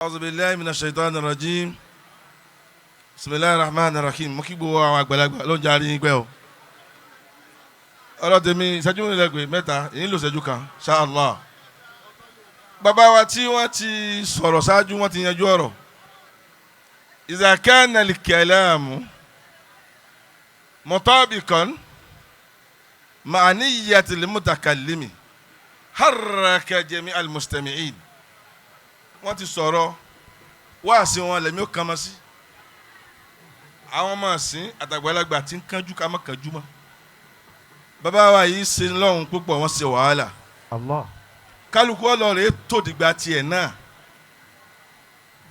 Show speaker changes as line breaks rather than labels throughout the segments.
أعوذ بالله من الشيطان الرجيم بسم الله الرحمن الرحيم mo kí gbogbo àwọn àgbàlagbà ló ń jarí yín pẹ́ o ọ̀rọ̀ tèmi ìṣẹ́jú nílẹ̀gbẹ̀ mẹ́ta èyí ló ṣẹ́jú kan ṣáàlá bàbá wa tí wọ́n ti sọ̀rọ̀ ṣáájú wọ́n ti yanjú ọ̀rọ̀ إذا كان الكلام مطابقا مع نية المتكلم حرك جميع المستمعين wọ́n ti sọ̀rọ̀ wá sí wọn lẹ́mí ó kàn mọ́ sí àwọn ọmọ ọ̀sìn àtàgbàlagbà tí ń kánjú ká má kánjú mọ́ bàbá wa yìí ṣe lọ́hùn púpọ̀ wọ́n ṣe wàhálà Allah kálukú ọlọ́rẹ̀ tó dìgbà tiẹ̀ náà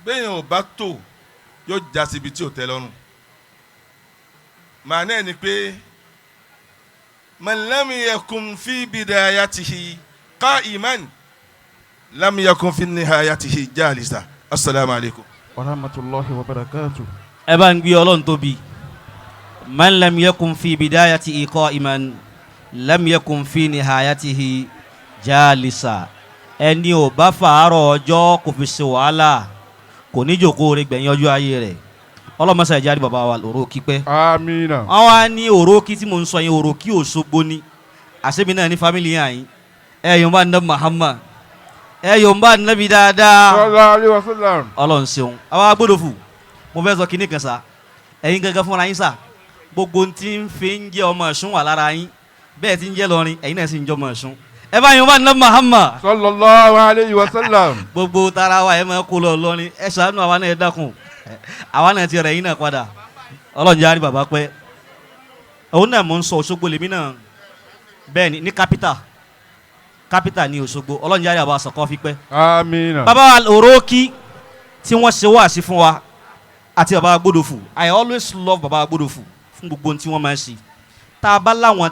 bẹ́ẹ̀ ò bá tó yóò já síbi tí ò tẹ́ lọ́rùn màá náà ni pé man lam yakun fi bidayatihi qa'iman lam yakun fi nihayatihi jalisa. Assalamu alaikum
wa rahmatullahi wa barakatuh.
ẹ bá ń gbé Ọlọ́run tóbi. Man lam yakun fi bidayatihi qa'iman lam yakun fi nihayatihi jalisa. ẹni ò bá fàárọ̀ ọjọ́ kò fi ṣe wàhálà kò ní jókòó rẹ̀ gbẹ̀yìn ọjọ́ ayé rẹ̀. ọlọ́mọṣẹ́ ìjáde bàbá wa Oroki pẹ́.
Amina.
wọ́n wá ní Oroki tí mo ń sọ yẹn Oroki Òṣogbo ni àṣẹ́mi náà ní fámìlì yẹn ẹ̀yìn bá ń dán Muhammad yóò bá nàbí dáadáa.
sallallahu alaihi wasallam.
Ọlọ́run ṣeun àwọn agbódòfù mo fẹ́ sọ kinní kan sa ẹ̀yin gangan fúnra yín sà gbogbo tí ń fi ń jẹ́ ọmọ ẹ̀sùn wà lára yín bẹ́ẹ̀ tí ń jẹ́ lọrin ẹ̀yin náà sì ń jẹ́ ọmọ ẹ̀sùn ẹ bá yín bá nàbí Muhammad.
sallallahu alaihi wasallam.
gbogbo tara wa ẹ máa kó lọ lọrin ẹ ṣàánú àwa náà ẹ dákun àwa náà ti rẹ̀ yín náà padà Ọlọ́run jẹ́ àrí bàbá pẹ́ òun náà mò ń sọ Òṣogbo lèmi náà bẹ́ẹ̀ ni ní capital ní Òṣogbo Ọlọ́run jẹ́ àrí àbá sọ̀kọ́ fi pẹ́.
Amina.
bàbá wa Oroki tí wọ́n ṣe wá sí fún wa àti bàbá Agbódòfù I always love bàbá Agbódòfù fún gbogbo tí wọ́n máa ń ṣe tá a bá láwọn